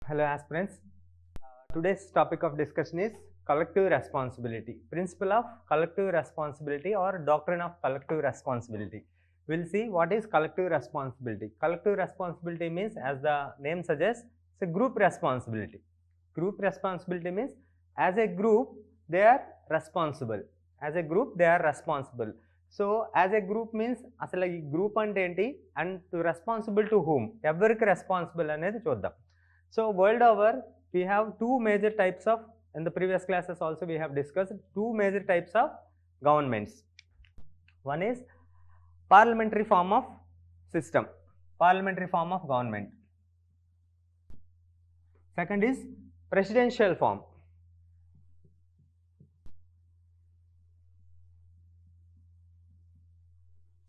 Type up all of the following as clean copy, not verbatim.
Hello aspirants. Today's topic of discussion is collective responsibility, principle of collective responsibility or doctrine of collective responsibility. We'll see what is collective responsibility. Collective responsibility means, as the name suggests, it's a group responsibility. Group responsibility means as a group they are responsible. As a group they are responsible. So as a group means అసలు ఈ group అంటే ఏంటి and to responsible to whom, ఎవరికి responsible అనేది చూద్దాం. So world over we have two major types of, in the previous classes also we have discussed two major types of governments. One is parliamentary form of system, parliamentary form of government. Second is presidential form.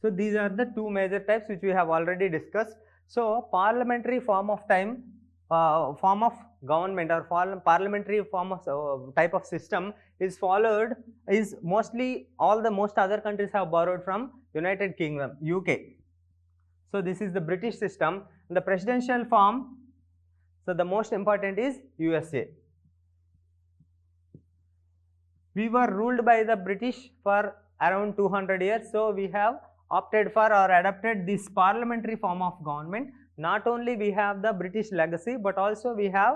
So these are the two major types which we have already discussed. So parliamentary form of form of government or parliamentary form of type of system is followed, is mostly most other countries have borrowed from United Kingdom, UK. So this is the British system. The presidential form, so the most important is USA. We were ruled by the British for around 200 years, so we have opted for or adopted this parliamentary form of government. Not only we have the British legacy, but also we have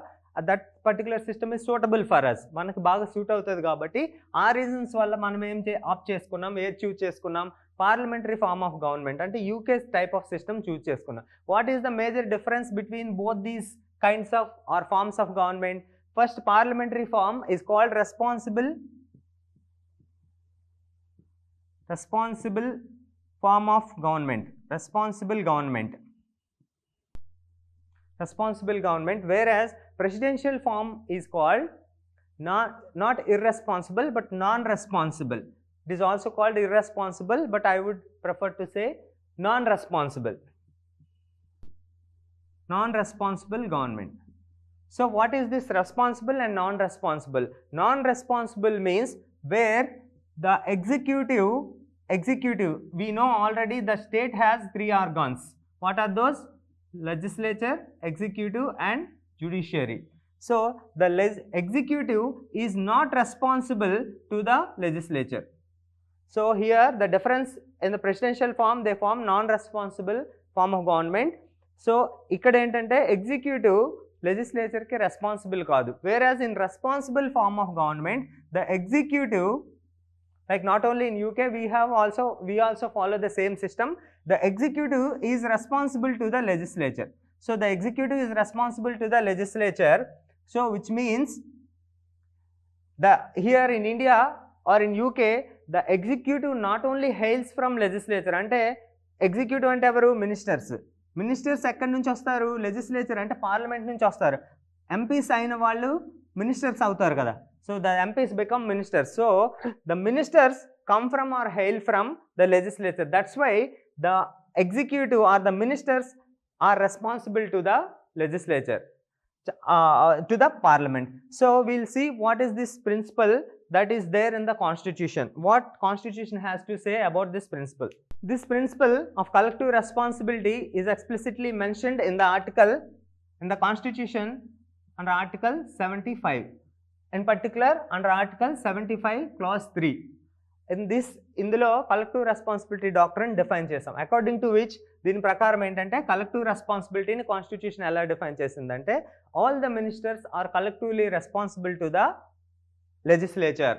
that particular system is suitable for us. మనకు బాగా suit అవుతుంది కాబట్టి ఆ reasons వల్ల మనం ఏం opt చేసుకున్నాం, ఏది చూజ్ చేసుకున్నాం, పార్లమెంటరీ ఫార్మ్ ఆఫ్ గవర్నమెంట్ అంటే UK type of system choose చేసుకున్నాం. What is the major difference between both these kinds of or forms of government? First parliamentary form is called responsible form of government, responsible government, whereas presidential form is called not irresponsible but non-responsible. It is also called irresponsible, but I would prefer to say non-responsible government. So what is this responsible and non-responsible? Non-responsible means where the executive, we know already the state has three organs. What are those? Legislature, executive and judiciary. So the executive is not responsible to the legislature. So here the difference, in the presidential form they form non-responsible form of government. So ikkada entante executive legislature ki responsible kaadu, whereas in responsible form of government the executive, like not only in UK, we also follow the same system. The executive is responsible to the legislature. So the executive is responsible to the legislature. So which means here in India or in UK, the executive not only hails from legislature. Ante executive ante evaru? Ministers ekkadi nunchi vastaru? Legislature ante parliament nunchi vastaru. MPs aina vallu ministers avutaru kada. So the MPs become ministers. So the ministers come from or hail from the legislature. That's why the executive or the ministers are responsible to the legislature, to the parliament. So we'll see what is this principle that is there in the constitution. What constitution has to say about this principle? This principle of collective responsibility is explicitly mentioned in the article, in the constitution under article 75. In particular under article 75 clause 3. ఇందులో collective responsibility doctrine define చేసాం. According to which, దీని ప్రకారం ఏంటంటే collective రెస్పాన్సిబిలిటీని constitution ఎలా define చేసిందంటే all the ministers are collectively responsible to the legislature.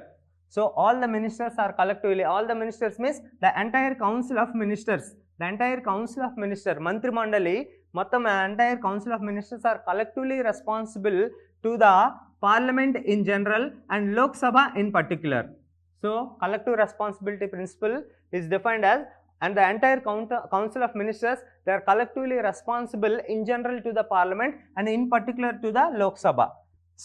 So all the ministers are collectively, all the ministers means the entire council of ministers, the entire council of minister, మంత్రి మండలి మొత్తం entire council of ministers are collectively responsible to the Parliament in general and Lok Sabha in particular. So collective responsibility principle is defined as, and the entire council of ministers, they are collectively responsible in general to the Parliament and in particular to the Lok Sabha.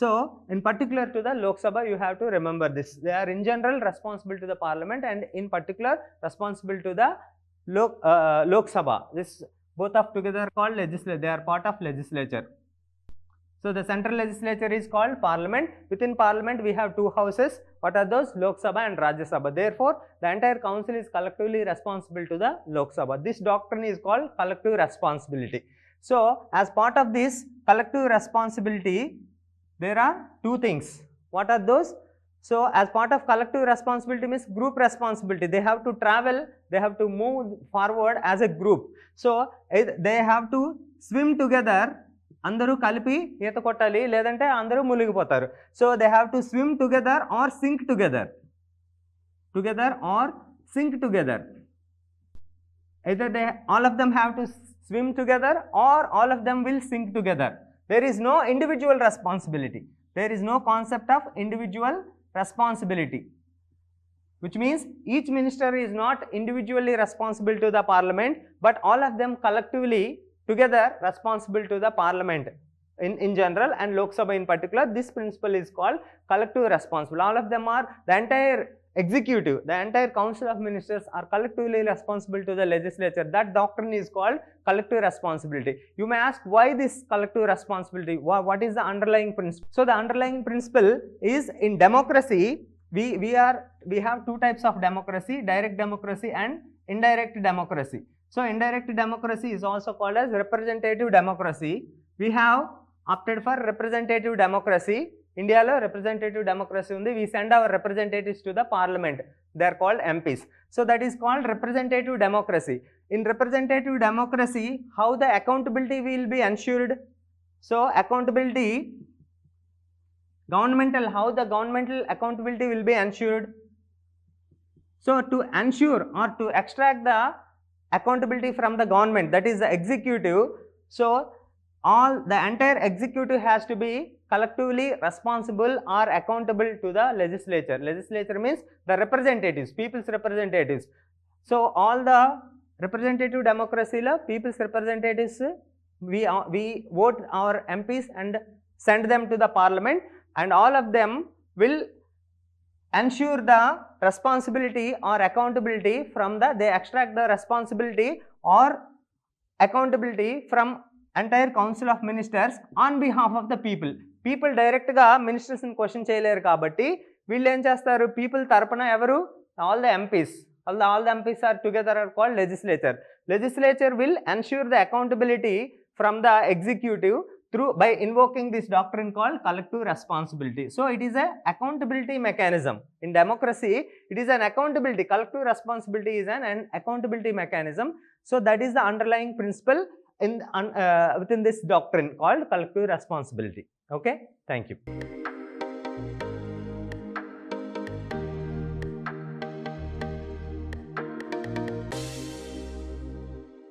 So in particular to the Lok Sabha, you have to remember this. They are in general responsible to the Parliament and in particular responsible to the Lok Sabha. This both of together are called legislature. They are part of legislature. So the central legislature is called parliament. Within parliament we have two houses. What are those? Lok Sabha and Rajya Sabha. Therefore the entire council is collectively responsible to the Lok Sabha. This doctrine is called collective responsibility. So as part of this collective responsibility, there are two things. What are those? So as part of collective responsibility means group responsibility. They have to travel, they have to move forward as a group. So they have to swim together. అందరూ కలిపి ఈత కొట్టాలి, లేదంటే అందరూ మునిగిపోతారు. So they have to swim together or sink together, or sink together. Either all of them have to swim together or all of them will sink together. There is no individual responsibility. There is no concept of individual responsibility, which means each minister is not individually responsible to the parliament, but all of them collectively together responsible to the parliament in general, and Lok Sabha in particular. This principle is called collective responsibility. All of them are, the entire executive, the entire council of ministers are collectively responsible to the legislature. That doctrine is called collective responsibility. You may ask, why this collective responsibility? What is the underlying principle? So the underlying principle is, in democracy, we have two types of democracy: direct democracy and indirect democracy. So indirect democracy is also called as representative democracy. We have opted for representative democracy. Indiaలో representative democracy ఉంది. We send our representatives to the parliament. They are called MPs. So that is called representative democracy. In representative democracy, how the accountability will be ensured? So accountability, how the governmental accountability will be ensured? So to ensure or to extract the accountability from the government, that is the executive, so the entire executive has to be collectively responsible or accountable to the legislature. Legislature means the representatives, people's representatives. So all the representative democracy la people's representatives, we vote our MPs and send them to the parliament, and all of them will ensure the responsibility or accountability from they extract the responsibility or accountability from entire council of ministers on behalf of the people. People direct గా ministers ని question చేయలేరు కాబట్టి వీళ్ళు ఏం చేస్తారు, people తరపున ఎవరు, all the MPs are together are called legislature. Legislature will ensure the accountability from the executive by invoking this doctrine called collective responsibility. So it is a accountability mechanism. In democracy, it is an accountability. Collective responsibility is an accountability mechanism. So that is the underlying principle within this doctrine called collective responsibility. Okay, thank you.